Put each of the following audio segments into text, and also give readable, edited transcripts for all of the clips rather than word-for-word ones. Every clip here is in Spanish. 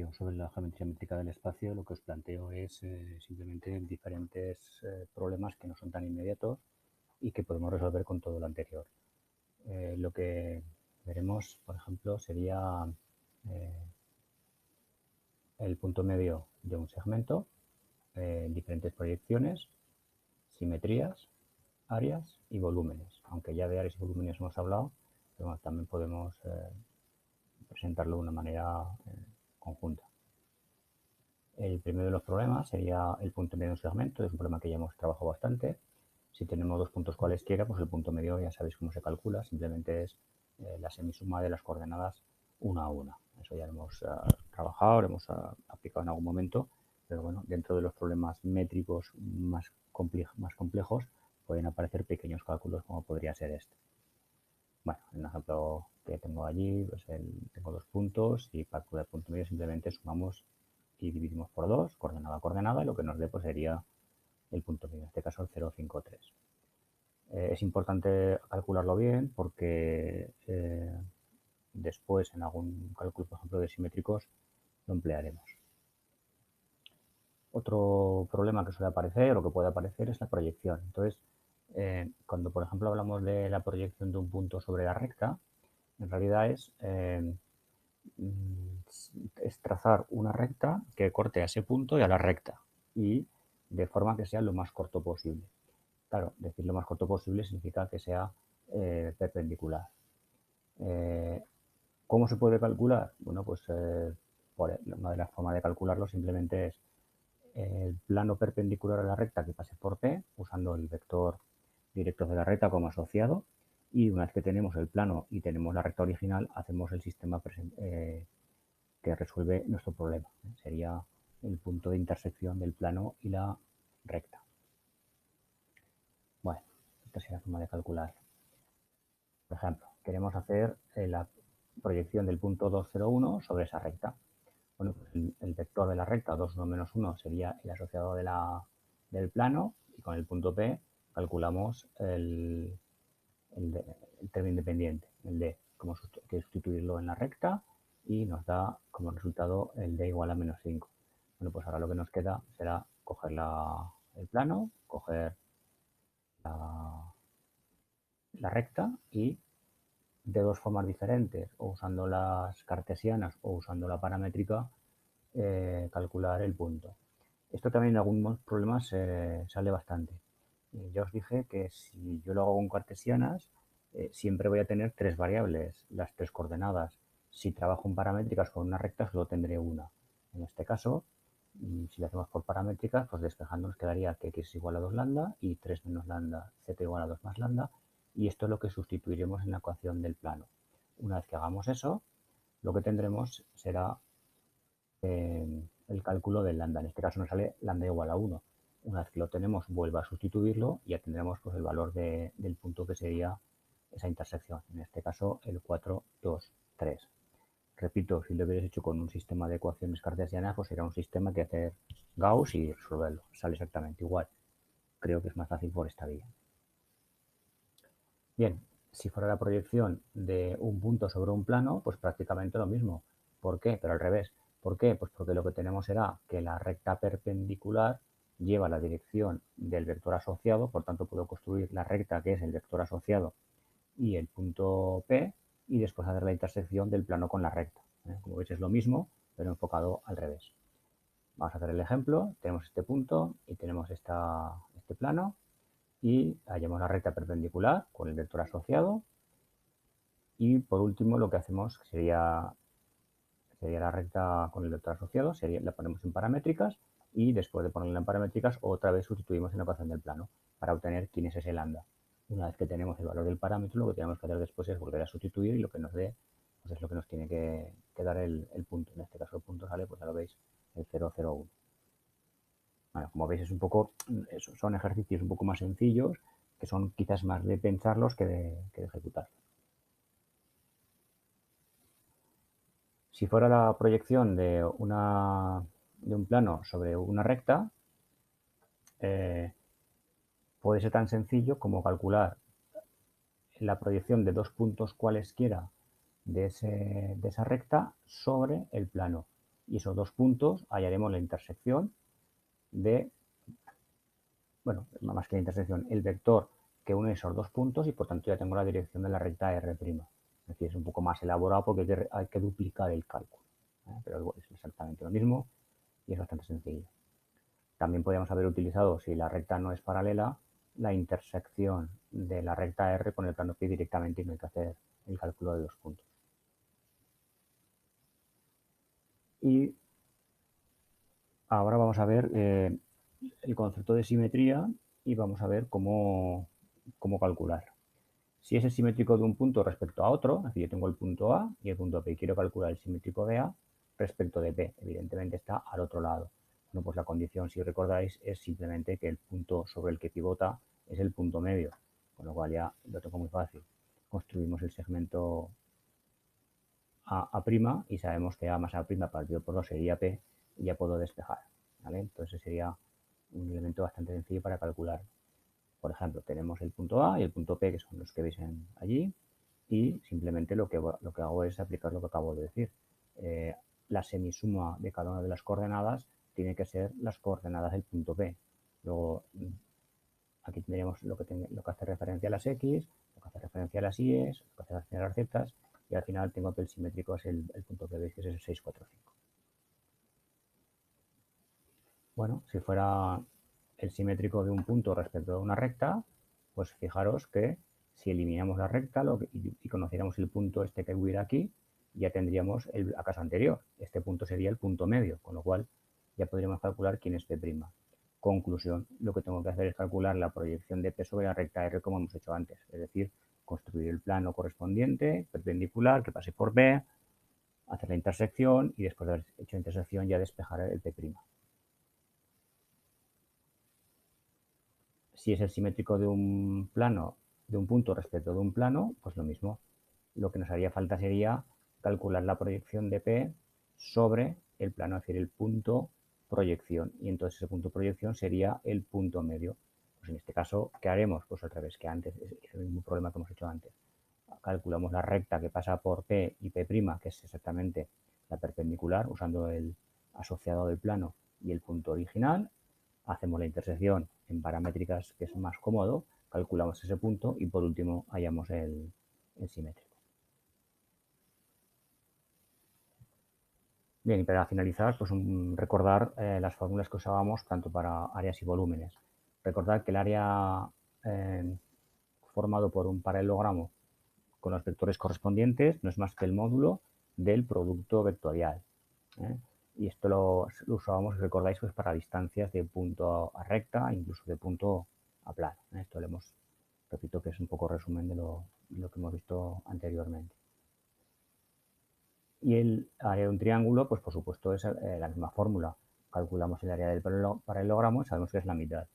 Bueno, sobre la geometría métrica del espacio, lo que os planteo es simplemente diferentes problemas que no son tan inmediatos y que podemos resolver con todo lo anterior. Lo que veremos, por ejemplo, sería eh, el punto medio de un segmento, diferentes proyecciones, simetrías, áreas y volúmenes. Aunque ya de áreas y volúmenes hemos hablado, pero bueno, también podemos presentarlo de una manera conjunta. El primero de los problemas sería el punto medio de un segmento, es un problema que ya hemos trabajado bastante. Si tenemos dos puntos cualesquiera, pues el punto medio ya sabéis cómo se calcula, simplemente es la semisuma de las coordenadas una a una. Eso ya lo hemos trabajado, lo hemos aplicado en algún momento, pero bueno, dentro de los problemas métricos más complejos pueden aparecer pequeños cálculos como podría ser este. Bueno, en el ejemplo que tengo allí, pues tengo dos puntos y para calcular el punto medio simplemente sumamos y dividimos por 2, coordenada a coordenada, y lo que nos dé pues sería el punto medio, en este caso el 0,53. Es importante calcularlo bien porque después en algún cálculo, por ejemplo, de simétricos, lo emplearemos. Otro problema que suele aparecer o que puede aparecer es la proyección. Entonces, cuando por ejemplo hablamos de la proyección de un punto sobre la recta, en realidad es trazar una recta que corte a ese punto y a la recta y de forma que sea lo más corto posible. Claro, decir lo más corto posible significa que sea perpendicular. ¿Cómo se puede calcular? Bueno, pues una de las formas de calcularlo simplemente es el plano perpendicular a la recta que pase por P, usando el vector directo de la recta como asociado, y una vez que tenemos el plano y tenemos la recta original, hacemos el sistema que resuelve nuestro problema. Sería el punto de intersección del plano y la recta. Bueno, esta sería la forma de calcular. Por ejemplo, queremos hacer la proyección del punto 2,01 sobre esa recta. Bueno, pues el vector de la recta 2,1 menos 1 sería el asociado del plano y con el punto P calculamos el término independiente, el D, como que sustituirlo en la recta y nos da como resultado el D igual a menos 5. Bueno, pues ahora lo que nos queda será coger el plano, coger la recta y de dos formas diferentes, o usando las cartesianas o usando la paramétrica, calcular el punto. Esto también en algunos problemas sale bastante. Ya os dije que si yo lo hago con cartesianas, siempre voy a tener tres variables, las tres coordenadas. Si trabajo en paramétricas con una recta, solo tendré una. En este caso, si lo hacemos por paramétricas, pues despejando nos quedaría que x es igual a 2 lambda y 3 menos lambda, z igual a 2 más lambda, y esto es lo que sustituiremos en la ecuación del plano. Una vez que hagamos eso, lo que tendremos será el cálculo del lambda. En este caso nos sale lambda igual a 1. Una vez que lo tenemos, vuelva a sustituirlo y ya tendremos pues, el valor del punto que sería esa intersección. En este caso, el 4, 2, 3. Repito, si lo hubierais hecho con un sistema de ecuaciones cartesianas, pues sería un sistema que hacer Gauss y resolverlo. Sale exactamente igual. Creo que es más fácil por esta vía. Bien, si fuera la proyección de un punto sobre un plano, pues prácticamente lo mismo. ¿Por qué? Pero al revés. ¿Por qué? Pues porque lo que tenemos será que la recta perpendicular lleva la dirección del vector asociado, por tanto puedo construir la recta que es el vector asociado y el punto P y después hacer la intersección del plano con la recta. Como veis es lo mismo, pero enfocado al revés. Vamos a hacer el ejemplo. Tenemos este punto y tenemos este plano y hallamos la recta perpendicular con el vector asociado y por último lo que hacemos sería la recta con el vector asociado, la ponemos en paramétricas y después de ponerla en paramétricas otra vez sustituimos en la ecuación del plano para obtener quién es ese lambda. Una vez que tenemos el valor del parámetro, lo que tenemos que hacer después es volver a sustituir y lo que nos dé pues es lo que nos tiene que dar el punto. En este caso el punto sale, pues ya lo veis, el 0,01. Bueno, como veis es un poco, son ejercicios un poco más sencillos, que son quizás más de pensarlos que de ejecutarlos. Si fuera la proyección de un plano sobre una recta, puede ser tan sencillo como calcular la proyección de dos puntos cualesquiera de esa recta sobre el plano y esos dos puntos hallaremos la intersección de, bueno, más que la intersección, el vector que une esos dos puntos y por tanto ya tengo la dirección de la recta R'. Es decir, es un poco más elaborado porque hay que duplicar el cálculo, pero es exactamente lo mismo y es bastante sencillo. También podríamos haber utilizado, si la recta no es paralela, la intersección de la recta R con el plano pi directamente y no hay que hacer el cálculo de los puntos. Y ahora vamos a ver el concepto de simetría y vamos a ver cómo calcular. Si es el simétrico de un punto respecto a otro, es decir, yo tengo el punto A y el punto P y quiero calcular el simétrico de A respecto de P, evidentemente está al otro lado. Bueno, pues la condición, si recordáis, es simplemente que el punto sobre el que pivota es el punto medio, con lo cual ya lo tengo muy fácil. Construimos el segmento A' y sabemos que A más A' partido por 2 sería P y ya puedo despejar, ¿vale? Entonces sería un elemento bastante sencillo para calcular. Por ejemplo, tenemos el punto A y el punto P, que son los que veis allí, y simplemente lo que hago es aplicar lo que acabo de decir. La semisuma de cada una de las coordenadas tiene que ser las coordenadas del punto P. Luego, aquí tendríamos lo que hace referencia a las X, lo que hace referencia a las Y, lo que hace referencia a las Z, y al final tengo que el simétrico es el punto que veis, que es el 6, 4, 5. Bueno, si fuera el simétrico de un punto respecto a una recta, pues fijaros que si eliminamos la recta y conociéramos el punto este que hubiera aquí, ya tendríamos el caso anterior. Este punto sería el punto medio, con lo cual ya podríamos calcular quién es P'. Conclusión, lo que tengo que hacer es calcular la proyección de P sobre la recta R como hemos hecho antes, es decir, construir el plano correspondiente, perpendicular, que pase por P, hacer la intersección y después de haber hecho la intersección ya despejar el P'. Si es el simétrico de un plano, de un punto respecto de un plano, pues lo mismo. Lo que nos haría falta sería calcular la proyección de P sobre el plano, es decir, el punto proyección. Y entonces ese punto proyección sería el punto medio. Pues en este caso, ¿qué haremos? Pues al revés que antes, es el mismo problema que hemos hecho antes. Calculamos la recta que pasa por P y P', que es exactamente la perpendicular, usando el asociado del plano y el punto original. Hacemos la intersección en paramétricas, que es más cómodo, calculamos ese punto y por último hallamos el simétrico. Bien, y para finalizar, pues recordar las fórmulas que usábamos tanto para áreas y volúmenes. Recordad que el área formado por un paralelogramo con los vectores correspondientes no es más que el módulo del producto vectorial. Y esto lo usábamos, si recordáis, pues para distancias de punto a recta, incluso de punto a plano. Esto repito que es un poco resumen de lo que hemos visto anteriormente. Y el área de un triángulo, pues por supuesto es la misma fórmula. Calculamos el área del paralelogramo y sabemos que es la mitad.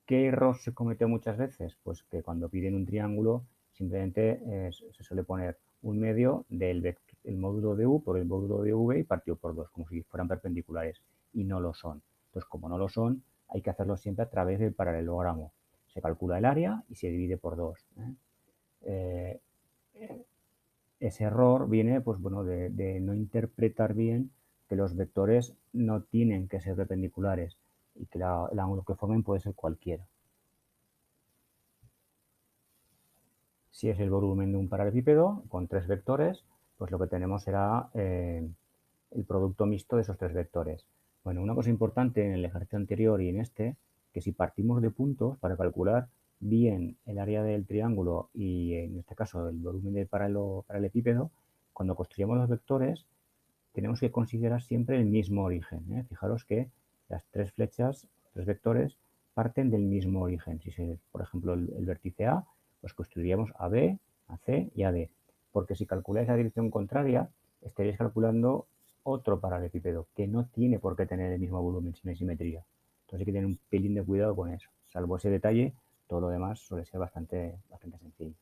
¿Qué error se comete muchas veces? Pues que cuando piden un triángulo simplemente se suele poner un medio del módulo de U por el módulo de V y partido por 2, como si fueran perpendiculares, y no lo son. Entonces, como no lo son, hay que hacerlo siempre a través del paralelogramo. Se calcula el área y se divide por 2. Ese error viene, pues bueno, de no interpretar bien que los vectores no tienen que ser perpendiculares y que el ángulo que formen puede ser cualquiera. Si es el volumen de un paralelepípedo con 3 vectores, pues lo que tenemos será el producto mixto de esos 3 vectores. Bueno, una cosa importante en el ejercicio anterior y en este, que si partimos de puntos para calcular bien el área del triángulo y en este caso el volumen del paralelepípedo, cuando construyamos los vectores tenemos que considerar siempre el mismo origen. Fijaros que las 3 flechas, 3 vectores, parten del mismo origen. Si es, por ejemplo, el vértice A, pues construiríamos a B, a C y a D. Porque si calculáis la dirección contraria, estaréis calculando otro paralelepípedo que no tiene por qué tener el mismo volumen sin simetría. Entonces hay que tener un pelín de cuidado con eso. Salvo ese detalle, todo lo demás suele ser bastante sencillo.